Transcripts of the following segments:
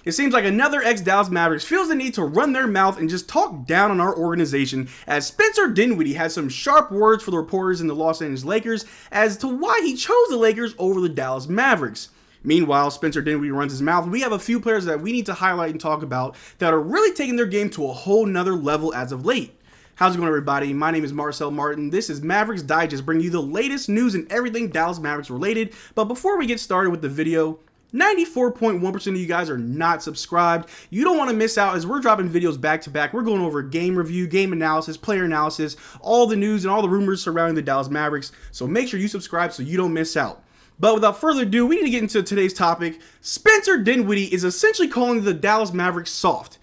It seems like another ex-Dallas Mavericks feels the need to run their mouth and just talk down on our organization, as Spencer Dinwiddie has some sharp words for the reporters in the Los Angeles Lakers as to why he chose the Lakers over the Dallas Mavericks. Meanwhile, Spencer Dinwiddie runs his mouth. We have a few players that we need to highlight and talk about that are really taking their game to a whole nother level as of late. How's it going, everybody? My name is Marcel Martin. This is Mavs Digest, bringing you the latest news and everything Dallas Mavericks related. But before we get started with the video, 94.1% of you guys are not subscribed. You don't want to miss out as we're dropping videos back to back. We're going over game review, game analysis, player analysis, all the news and all the rumors surrounding the Dallas Mavericks. So make sure you subscribe so you don't miss out. But without further ado, we need to get into today's topic. Spencer Dinwiddie is essentially calling the Dallas Mavericks soft.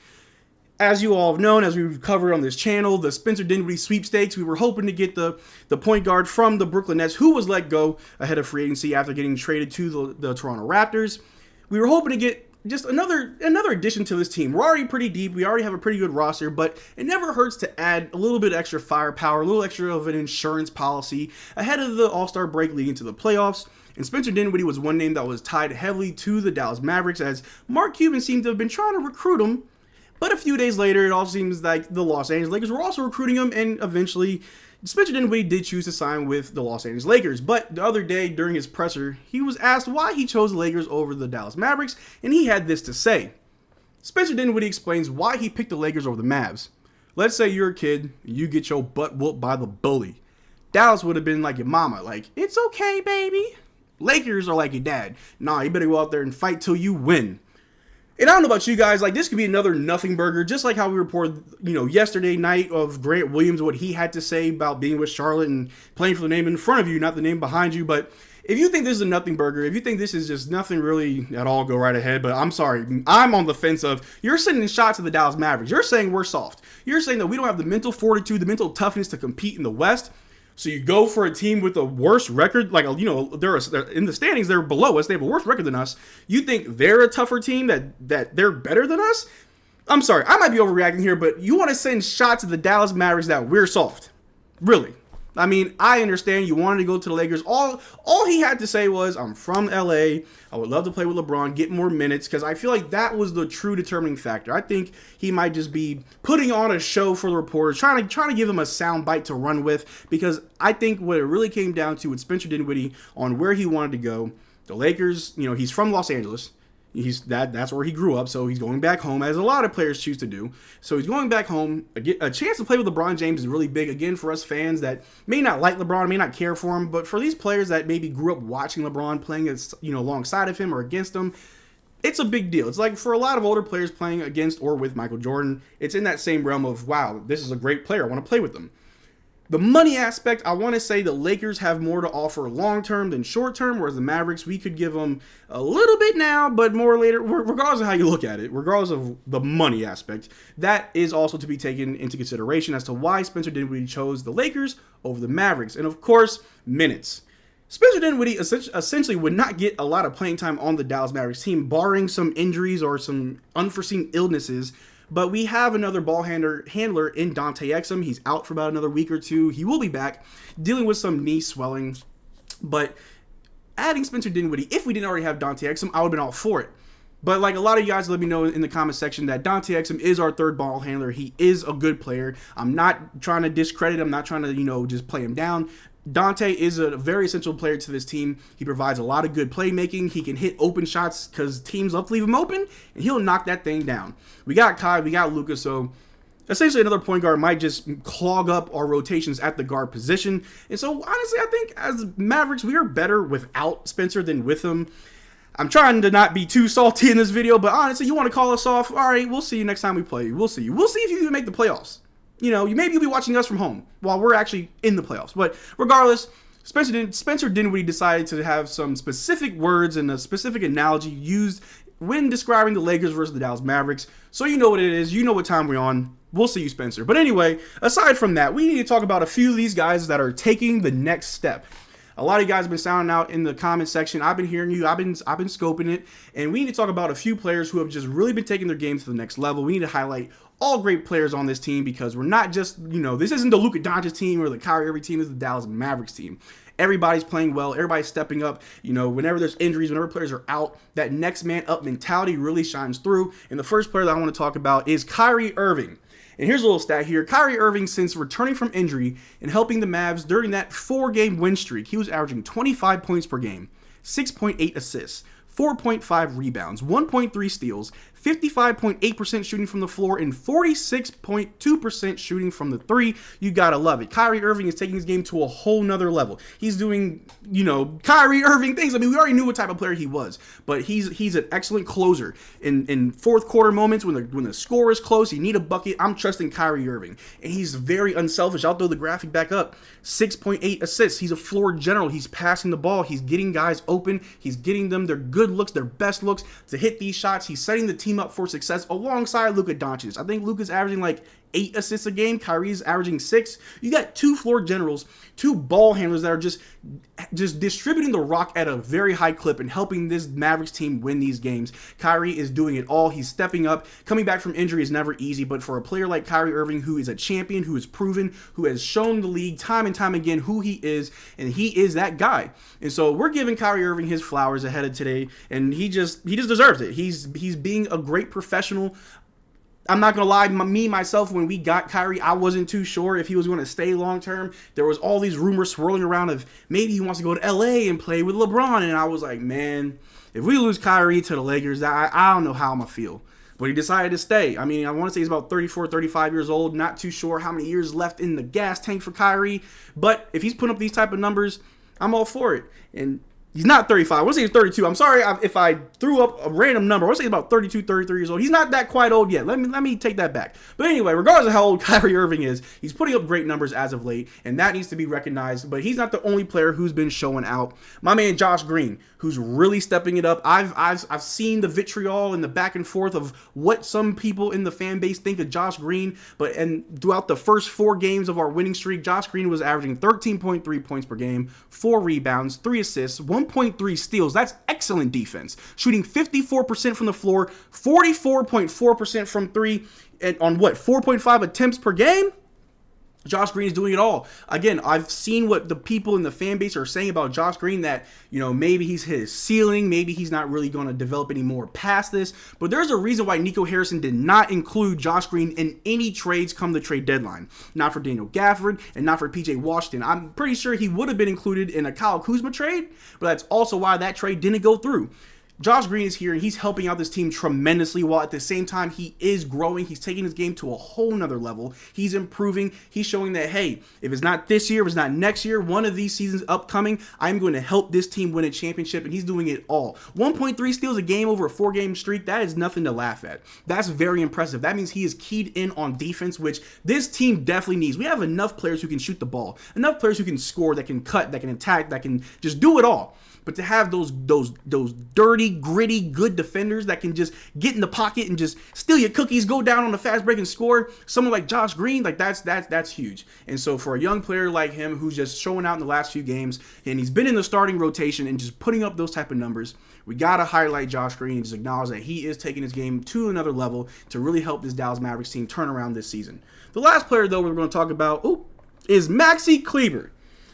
As you all have known, as we've covered on this channel, the Spencer Dinwiddie sweepstakes, we were hoping to get the point guard from the Brooklyn Nets, who was let go ahead of free agency after getting traded to the Toronto Raptors. We were hoping to get just another addition to this team. We're already pretty deep. We already have a pretty good roster, but it never hurts to add a little bit extra firepower, a little extra of an insurance policy ahead of the All-Star break leading to the playoffs. And Spencer Dinwiddie was one name that was tied heavily to the Dallas Mavericks, as Mark Cuban seemed to have been trying to recruit him. But a few days later, it all seems like the Los Angeles Lakers were also recruiting him, and eventually Spencer Dinwiddie did choose to sign with the Los Angeles Lakers. But the other day during his presser, he was asked why he chose the Lakers over the Dallas Mavericks, and he had this to say. Spencer Dinwiddie explains why he picked the Lakers over the Mavs. Let's say you're a kid, and you get your butt whooped by the bully. Dallas would have been like your mama, like, it's okay, baby. Lakers are like your dad. Nah, you better go out there and fight till you win. And I don't know about you guys, like, this could be another nothing burger, just like how we reported, yesterday night of Grant Williams, what he had to say about being with Charlotte and playing for the name in front of you, not the name behind you. But if you think this is a nothing burger, if you think this is just nothing really at all, go right ahead. But I'm sorry, I'm on the fence of, you're sending shots at the Dallas Mavericks. You're saying we're soft. You're saying that we don't have the mental fortitude, the mental toughness to compete in the West. So you go for a team with a worse record, like, they're in the standings, they're below us, they have a worse record than us. You think they're a tougher team, that they're better than us? I'm sorry, I might be overreacting here, but you want to send shots at the Dallas Mavericks that we're soft? Really? I mean, I understand you wanted to go to the Lakers. All he had to say was, I'm from LA. I would love to play with LeBron, get more minutes, because I feel like that was the true determining factor. I think he might just be putting on a show for the reporters, trying to give them a sound bite to run with, because I think what it really came down to with Spencer Dinwiddie on where he wanted to go, the Lakers, he's from Los Angeles. That's where he grew up, so he's going back home, as a lot of players choose to do. So he's going back home. A chance to play with LeBron James is really big, again, for us fans that may not like LeBron, may not care for him, but for these players that maybe grew up watching LeBron playing alongside of him or against him, it's a big deal. It's like for a lot of older players playing against or with Michael Jordan, it's in that same realm of, wow, this is a great player, I want to play with them. The money aspect, I want to say the Lakers have more to offer long-term than short-term, whereas the Mavericks, we could give them a little bit now, but more later, regardless of how you look at it, regardless of the money aspect. That is also to be taken into consideration as to why Spencer Dinwiddie chose the Lakers over the Mavericks. And of course, minutes. Spencer Dinwiddie essentially would not get a lot of playing time on the Dallas Mavericks team, barring some injuries or some unforeseen illnesses. But we have another ball handler in Dante Exum. He's out for about another week or two. He will be back, dealing with some knee swelling. But adding Spencer Dinwiddie, if we didn't already have Dante Exum, I would have been all for it. But like a lot of you guys let me know in the comment section that Dante Exum is our third ball handler. He is a good player. I'm not trying to discredit him. I'm not trying to, just play him down. Dante is a very essential player to this team. He provides a lot of good playmaking. He can hit open shots because teams love to leave him open, and he'll knock that thing down. We got Kai, we got Luka, so essentially another point guard might just clog up our rotations at the guard position. And so honestly, I think as Mavericks, we are better without Spencer than with him. I'm trying to not be too salty in this video, but honestly, you want to call us off? All right, we'll see you next time we play. We'll see you. We'll see if you even make the playoffs. Maybe you'll be watching us from home while we're actually in the playoffs. But regardless, Spencer Dinwiddie decided to have some specific words and a specific analogy used when describing the Lakers versus the Dallas Mavericks. So you know what it is. You know what time we're on. We'll see you, Spencer. But anyway, aside from that, we need to talk about a few of these guys that are taking the next step. A lot of you guys have been sounding out in the comment section. I've been hearing you. I've been scoping it. And we need to talk about a few players who have just really been taking their game to the next level. We need to highlight all great players on this team because we're not just, this isn't the Luka Doncic team or the Kyrie Irving team. This is the Dallas Mavericks team. Everybody's playing well. Everybody's stepping up. Whenever there's injuries, whenever players are out, that next man up mentality really shines through. And the first player that I want to talk about is Kyrie Irving. And here's a little stat here. Kyrie Irving, since returning from injury and helping the Mavs during that 4-game win streak, he was averaging 25 points per game, 6.8 assists, 4.5 rebounds, 1.3 steals, 55.8% shooting from the floor, and 46.2% shooting from the three. You gotta love it. Kyrie Irving is taking his game to a whole nother level. He's doing, Kyrie Irving things. I mean, we already knew what type of player he was, but he's an excellent closer. In fourth quarter moments when the score is close, you need a bucket, I'm trusting Kyrie Irving. And he's very unselfish. I'll throw the graphic back up. 6.8 assists. He's a floor general. He's passing the ball. He's getting guys open. He's getting them their good looks, their best looks to hit these shots. He's setting the team up for success alongside Luka Doncic. I think Luka's averaging like 8 assists a game. Kyrie's averaging 6. You got 2 floor generals, 2 ball handlers that are just distributing the rock at a very high clip and helping this Mavericks team win these games. Kyrie is doing it all. He's stepping up. Coming back from injury is never easy, but for a player like Kyrie Irving, who is a champion, who is proven, who has shown the league time and time again who he is, and he is that guy. And so we're giving Kyrie Irving his flowers ahead of today, and he just deserves it. He's being a great professional. I'm not going to lie, myself, when we got Kyrie, I wasn't too sure if he was going to stay long-term. There was all these rumors swirling around of maybe he wants to go to LA and play with LeBron. And I was like, man, if we lose Kyrie to the Lakers, I don't know how I'm going to feel. But he decided to stay. I mean, I want to say he's about 34, 35 years old. Not too sure how many years left in the gas tank for Kyrie. But if he's putting up these type of numbers, I'm all for it. And he's not 35. I want to say he's 32. I'm sorry if I threw up a random number. I want to say he's about 32, 33 years old. He's not that quite old yet. Let me take that back. But anyway, regardless of how old Kyrie Irving is, he's putting up great numbers as of late, and that needs to be recognized. But he's not the only player who's been showing out. My man Josh Green, who's really stepping it up. I've seen the vitriol and the back and forth of what some people in the fan base think of Josh Green. And throughout the first 4 games of our winning streak, Josh Green was averaging 13.3 points per game, 4 rebounds, 3 assists, 1.3 steals. That's excellent defense. Shooting 54% from the floor, 44.4% from 3, and on 4.5 attempts per game? Josh Green is doing it all. Again, I've seen what the people in the fan base are saying about Josh Green, that, maybe he's hit his ceiling, maybe he's not really going to develop any more past this, but there's a reason why Nico Harrison did not include Josh Green in any trades come the trade deadline. Not for Daniel Gafford and not for PJ Washington. I'm pretty sure he would have been included in a Kyle Kuzma trade, but that's also why that trade didn't go through. Josh Green is here, and he's helping out this team tremendously, while at the same time he is growing. He's taking his game to a whole nother level. He's improving. He's showing that, hey, if it's not this year, if it's not next year, one of these seasons upcoming, I'm going to help this team win a championship, and he's doing it all. 1.3 steals a game over a 4-game streak, that is nothing to laugh at. That's very impressive. That means he is keyed in on defense, which this team definitely needs. We have enough players who can shoot the ball, enough players who can score, that can cut, that can attack, that can just do it all. But to have those dirty, gritty, good defenders that can just get in the pocket and just steal your cookies, go down on the fast break and score, someone like Josh Green, like that's huge. And so for a young player like him, who's just showing out in the last few games, and he's been in the starting rotation and just putting up those type of numbers, we got to highlight Josh Green and just acknowledge that he is taking his game to another level to really help this Dallas Mavericks team turn around this season. The last player, though, we're going to talk about is Maxi Kleber.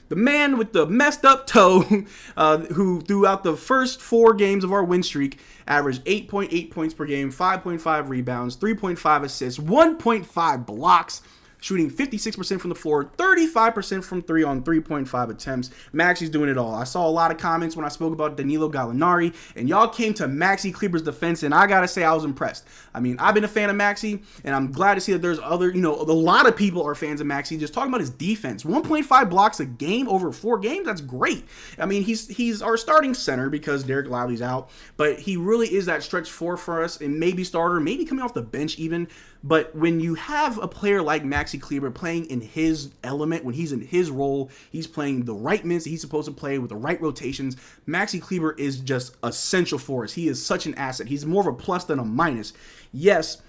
The man with the messed up toe, who throughout the first 4 games of our win streak averaged 8.8 points per game, 5.5 rebounds, 3.5 assists, 1.5 blocks, shooting 56% from the floor, 35% from 3 on 3.5 attempts. Maxi's doing it all. I saw a lot of comments when I spoke about Danilo Gallinari, and y'all came to Maxi Kleber's defense, and I gotta say I was impressed. I mean, I've been a fan of Maxi, and I'm glad to see that there's other, a lot of people are fans of Maxi. Just talking about his defense, 1.5 blocks a game over 4 games, that's great. I mean, he's our starting center because Derrick Lively's out, but he really is that stretch 4 for us, and maybe starter, maybe coming off the bench even. But when you have a player like Maxi Kleber playing in his element, when he's in his role, he's playing the right minutes that he's supposed to play with the right rotations, Maxi Kleber is just essential for us. He is such an asset. He's more of a plus than a minus. Yes,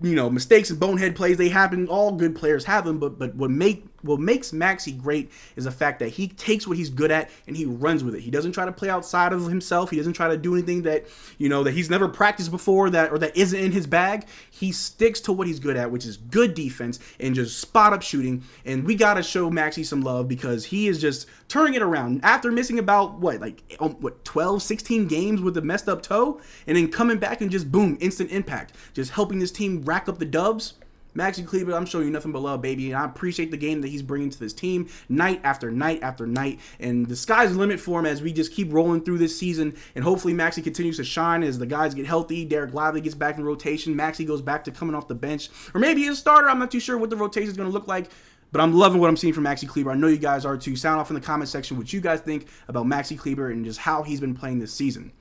mistakes and bonehead plays, they happen. All good players have them, but what make what makes Maxey great is the fact that he takes what he's good at and he runs with it. He doesn't try to play outside of himself. He doesn't try to do anything that, that he's never practiced before, that isn't in his bag. He sticks to what he's good at, which is good defense and just spot up shooting. And we got to show Maxey some love because he is just turning it around after missing about 12, 16 games with a messed up toe, and then coming back and just boom, instant impact, just helping this team rack up the dubs. Maxey Kleber, I'm showing you nothing but love, baby, and I appreciate the game that he's bringing to this team night after night after night, and the sky's the limit for him as we just keep rolling through this season, and hopefully Maxey continues to shine as the guys get healthy, Derrick Lively gets back in rotation, Maxey goes back to coming off the bench, or maybe he's a starter. I'm not too sure what the rotation is going to look like, but I'm loving what I'm seeing from Maxey Kleber. I know you guys are too. Sound off in the comment section what you guys think about Maxey Kleber and just how he's been playing this season.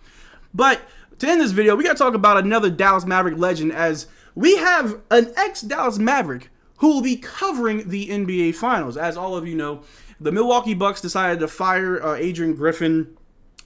But to end this video, we got to talk about another Dallas Maverick legend, as we have an ex-Dallas Maverick who will be covering the NBA Finals. As all of you know, the Milwaukee Bucks decided to fire Adrian Griffin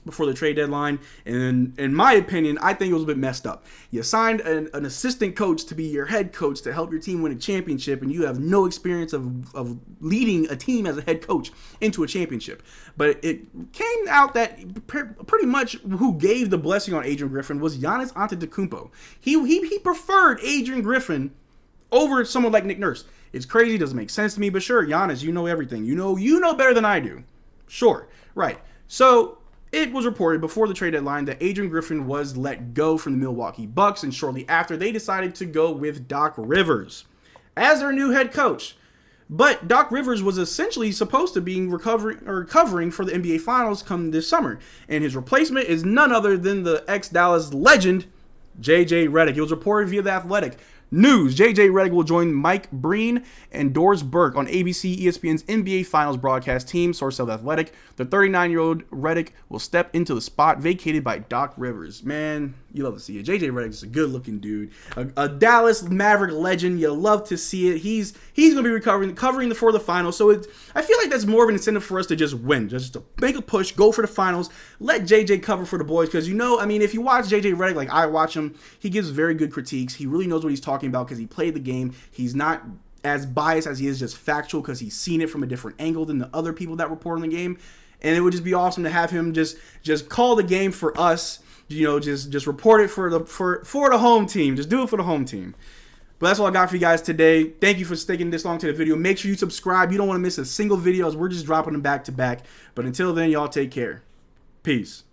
before the trade deadline, and in my opinion, I think it was a bit messed up. You signed an assistant coach to be your head coach to help your team win a championship, and you have no experience of leading a team as a head coach into a championship. But it came out that pretty much who gave the blessing on Adrian Griffin was Giannis Antetokounmpo. He preferred Adrian Griffin over someone like Nick Nurse. It's crazy, doesn't make sense to me, but sure, Giannis, you know everything. You know better than I do. Sure, right. So it was reported before the trade deadline that Adrian Griffin was let go from the Milwaukee Bucks, and shortly after, they decided to go with Doc Rivers as their new head coach. But Doc Rivers was essentially supposed to be covering for the NBA Finals come this summer, and his replacement is none other than the ex-Dallas legend, J.J. Redick. It was reported via The Athletic. News: J.J. Redick will join Mike Breen and Doris Burke on ABC ESPN's NBA Finals broadcast team, source of The Athletic. The 39-year-old Redick will step into the spot vacated by Doc Rivers. Man, you love to see it. J.J. Redick is a good-looking dude. A Dallas Maverick legend. You love to see it. He's going to be covering for the finals, so I feel like that's more of an incentive for us to just win, just to make a push, go for the finals, let J.J. cover for the boys, because if you watch J.J. Redick like I watch him, he gives very good critiques. He really knows what he's talking about because he played the game. He's not as biased as he is just factual because he's seen it from a different angle than the other people that report on the game. And it would just be awesome to have him just call the game for us. Just report it for the home team. Just do it for the home team. But that's all I got for you guys today. Thank you for sticking this long to the video. Make sure you subscribe. You don't want to miss a single video as we're just dropping them back to back. But until then, y'all take care. Peace.